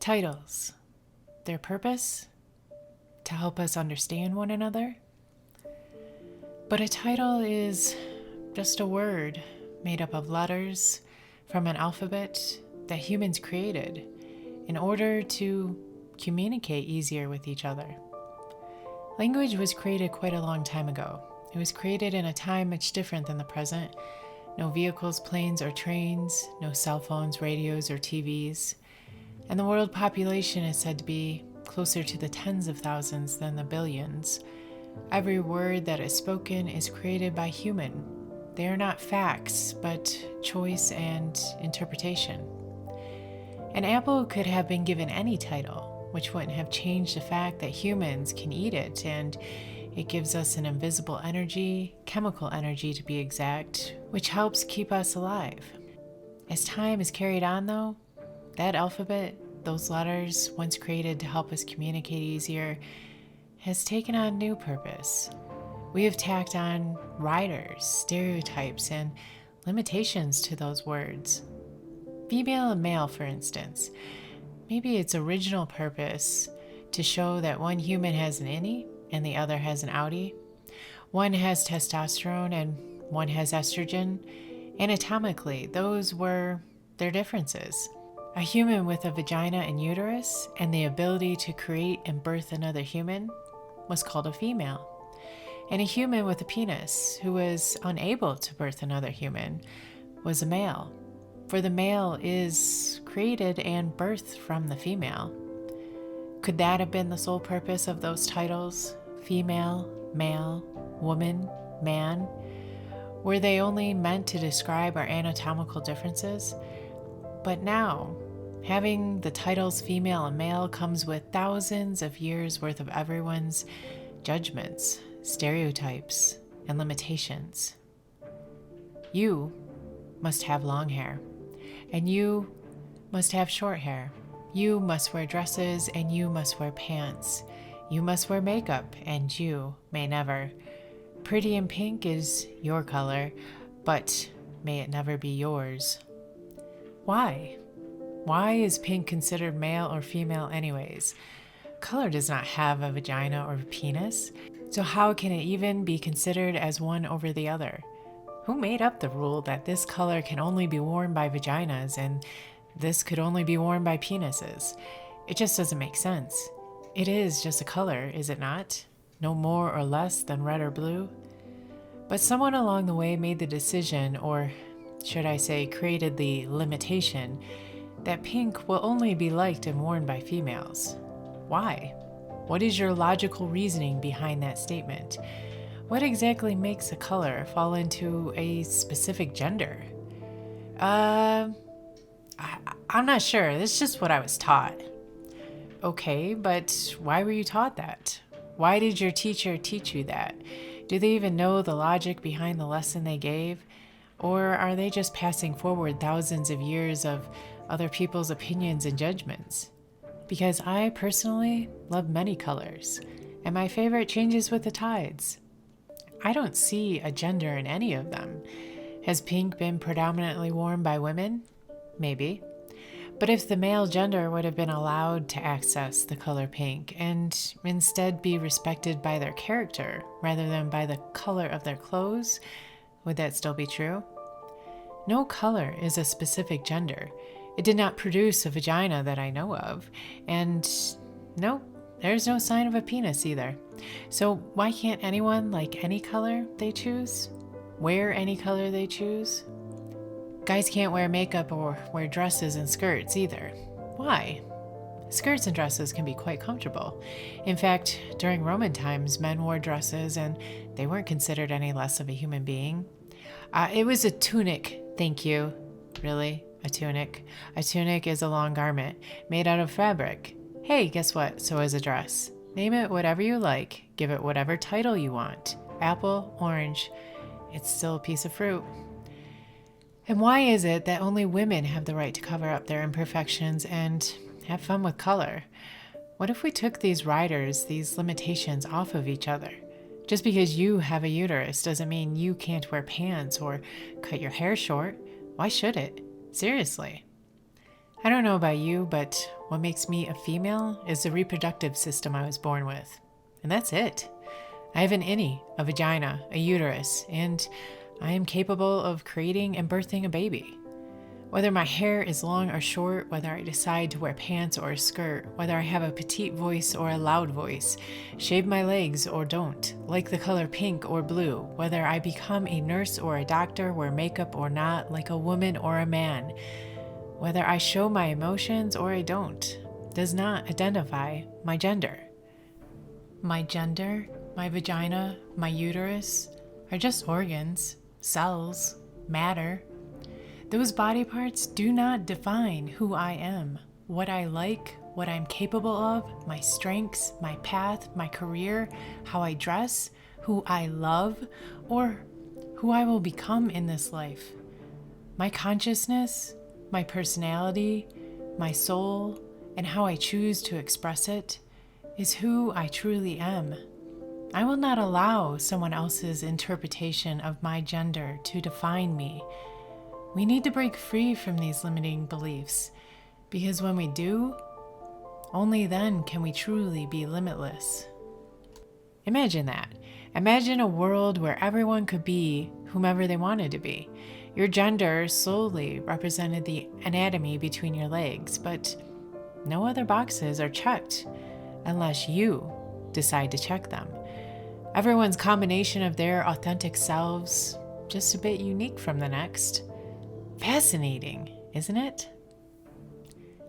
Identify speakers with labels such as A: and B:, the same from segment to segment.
A: Titles. Their purpose? To help us understand one another. But a title is just a word made up of letters from an alphabet that humans created in order to communicate easier with each other. Language was created quite a long time ago. It was created in a time much different than the present. No vehicles, planes, or trains, no cell phones, radios, or TVs. And the world population is said to be closer to the tens of thousands than the billions. Every word that is spoken is created by human. They are not facts, but choice and interpretation. An apple could have been given any title, which wouldn't have changed the fact that humans can eat it, and it gives us an invisible energy, chemical energy to be exact, which helps keep us alive. As time is carried on though, that alphabet, those letters, once created to help us communicate easier, has taken on new purpose. We have tacked on riders, stereotypes, and limitations to those words. Female and male, for instance. Maybe its original purpose to show that one human has an innie and the other has an outie. One has testosterone and one has estrogen. Anatomically, those were their differences. A human with a vagina and uterus and the ability to create and birth another human was called a female. And a human with a penis who was unable to birth another human was a male. For the male is created and birthed from the female. Could that have been the sole purpose of those titles? Female, male, woman, man? Were they only meant to describe our anatomical differences? But now, having the titles female and male comes with thousands of years worth of everyone's judgments, stereotypes, and limitations. You must have long hair, and you must have short hair. You must wear dresses, and you must wear pants. You must wear makeup, and you may never. Pretty in pink is your color, but may it never be yours. Why? Why is pink considered male or female anyways? Color does not have a vagina or a penis, so how can it even be considered as one over the other? Who made up the rule that this color can only be worn by vaginas and this could only be worn by penises? It just doesn't make sense. It is just a color, is it not? No more or less than red or blue. But someone along the way made the decision, or should I say created the limitation, that pink will only be liked and worn by females. Why? What is your logical reasoning behind that statement? What exactly makes a color fall into a specific gender? I'm not sure. That's just what I was taught. Okay, but why were you taught that? Why did your teacher teach you that? Do they even know the logic behind the lesson they gave? Or are they just passing forward thousands of years of other people's opinions and judgments? Because I personally love many colors, and my favorite changes with the tides. I don't see a gender in any of them. Has pink been predominantly worn by women? Maybe. But if the male gender would have been allowed to access the color pink and instead be respected by their character rather than by the color of their clothes, would that still be true? No color is a specific gender. It did not produce a vagina that I know of, and no, there's no sign of a penis either. So why can't anyone like any color they choose? Wear any color they choose? Guys can't wear makeup or wear dresses and skirts either. Why? Skirts and dresses can be quite comfortable. In fact, during Roman times, men wore dresses and they weren't considered any less of a human being. It was a tunic, thank you. Really? A tunic? A tunic is a long garment made out of fabric. Hey, guess what? So is a dress. Name it whatever you like. Give it whatever title you want. Apple, orange. It's still a piece of fruit. And why is it that only women have the right to cover up their imperfections and have fun with color? What if we took these riders, these limitations off of each other? Just because you have a uterus doesn't mean you can't wear pants or cut your hair short. Why should it? Seriously. I don't know about you, but what makes me a female is the reproductive system I was born with. And that's it. I have an innie, a vagina, a uterus, and I am capable of creating and birthing a baby. Whether my hair is long or short, whether I decide to wear pants or a skirt, whether I have a petite voice or a loud voice, shave my legs or don't, like the color pink or blue, whether I become a nurse or a doctor, wear makeup or not, like a woman or a man, whether I show my emotions or I don't, does not identify my gender. My gender, my vagina, my uterus are just organs, cells, matter. Those body parts do not define who I am, what I like, what I'm capable of, my strengths, my path, my career, how I dress, who I love, or who I will become in this life. My consciousness, my personality, my soul, and how I choose to express it is who I truly am. I will not allow someone else's interpretation of my gender to define me. We need to break free from these limiting beliefs, because when we do, only then can we truly be limitless. Imagine that. Imagine a world where everyone could be whomever they wanted to be. Your gender solely represented the anatomy between your legs, but no other boxes are checked unless you decide to check them. Everyone's combination of their authentic selves, just a bit unique from the next. Fascinating, isn't it?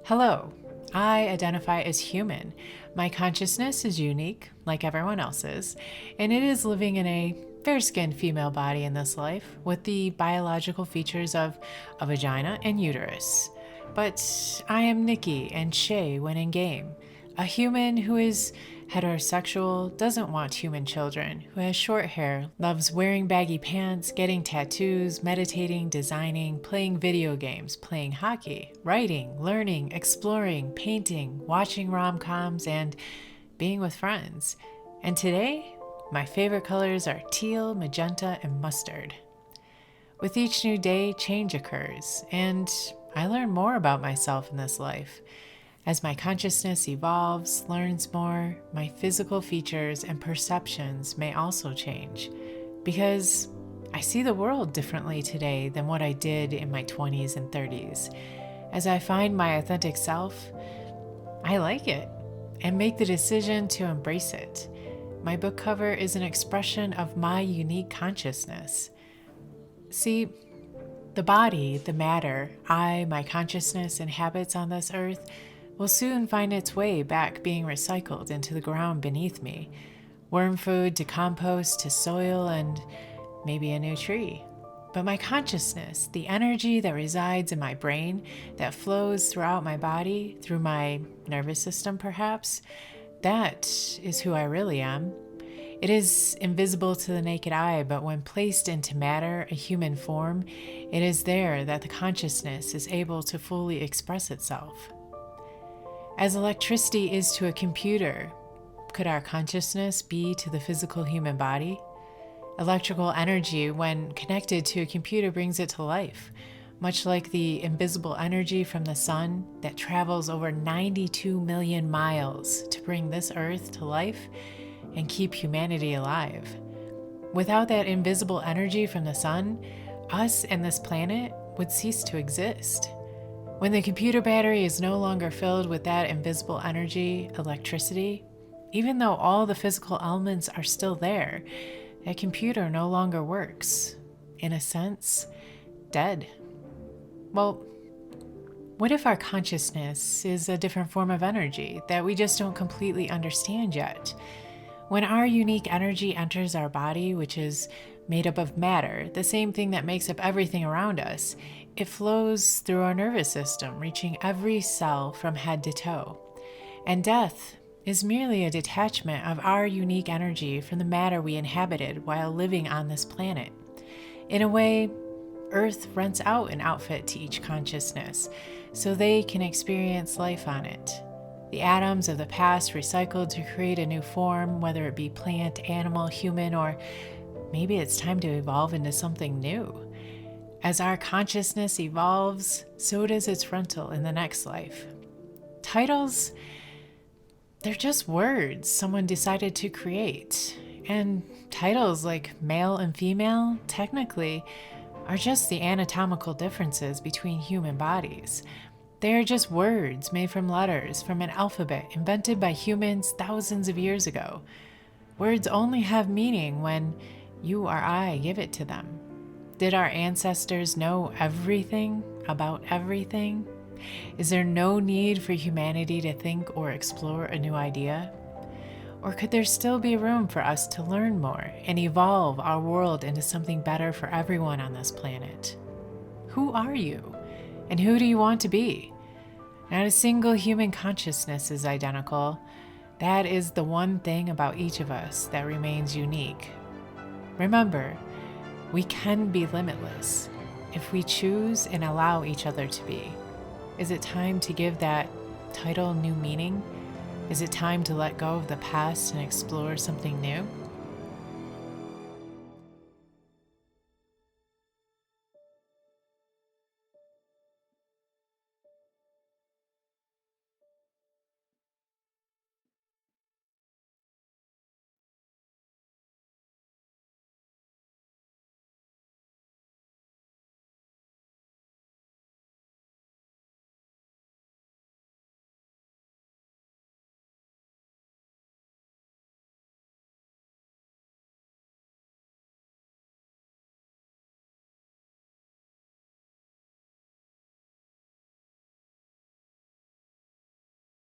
A: Hello, I identify as human. My consciousness is unique, like everyone else's, and it is living in a fair-skinned female body in this life with the biological features of a vagina and uterus. But I am Nikki and Shay when in game, a human who is heterosexual, doesn't want human children, who has short hair, loves wearing baggy pants, getting tattoos, meditating, designing, playing video games, playing hockey, writing, learning, exploring, painting, watching rom-coms, and being with friends. And today, my favorite colors are teal, magenta, and mustard. With each new day, change occurs, and I learn more about myself in this life. As my consciousness evolves, learns more, my physical features and perceptions may also change, because I see the world differently today than what I did in my 20s and 30s. As I find my authentic self, I like it and make the decision to embrace it. My book cover is an expression of my unique consciousness. See, the body, the matter, my consciousness inhabits on this earth will soon find its way back being recycled into the ground beneath me. Worm food to compost to soil and maybe a new tree. But my consciousness, the energy that resides in my brain, that flows throughout my body, through my nervous system perhaps, that is who I really am. It is invisible to the naked eye, but when placed into matter, a human form, it is there that the consciousness is able to fully express itself. As electricity is to a computer, could our consciousness be to the physical human body? Electrical energy, when connected to a computer, brings it to life, much like the invisible energy from the sun that travels over 92 million miles to bring this earth to life and keep humanity alive. Without that invisible energy from the sun, us and this planet would cease to exist. When the computer battery is no longer filled with that invisible energy, electricity, even though all the physical elements are still there, that computer no longer works. In a sense, dead. Well, what if our consciousness is a different form of energy that we just don't completely understand yet? When our unique energy enters our body, which is made up of matter, the same thing that makes up everything around us, it flows through our nervous system, reaching every cell from head to toe. And death is merely a detachment of our unique energy from the matter we inhabited while living on this planet. In a way, Earth rents out an outfit to each consciousness so they can experience life on it. The atoms of the past recycled to create a new form, whether it be plant, animal, human, or maybe it's time to evolve into something new. As our consciousness evolves, so does its frontal in the next life. Titles, they're just words someone decided to create. And titles like male and female, technically, are just the anatomical differences between human bodies. They are just words made from letters from an alphabet invented by humans thousands of years ago. Words only have meaning when you or I give it to them. Did our ancestors know everything about everything? Is there no need for humanity to think or explore a new idea? Or could there still be room for us to learn more and evolve our world into something better for everyone on this planet? Who are you? And who do you want to be? Not a single human consciousness is identical. That is the one thing about each of us that remains unique. Remember, we can be limitless if we choose and allow each other to be. Is it time to give that title new meaning? Is it time to let go of the past and explore something new?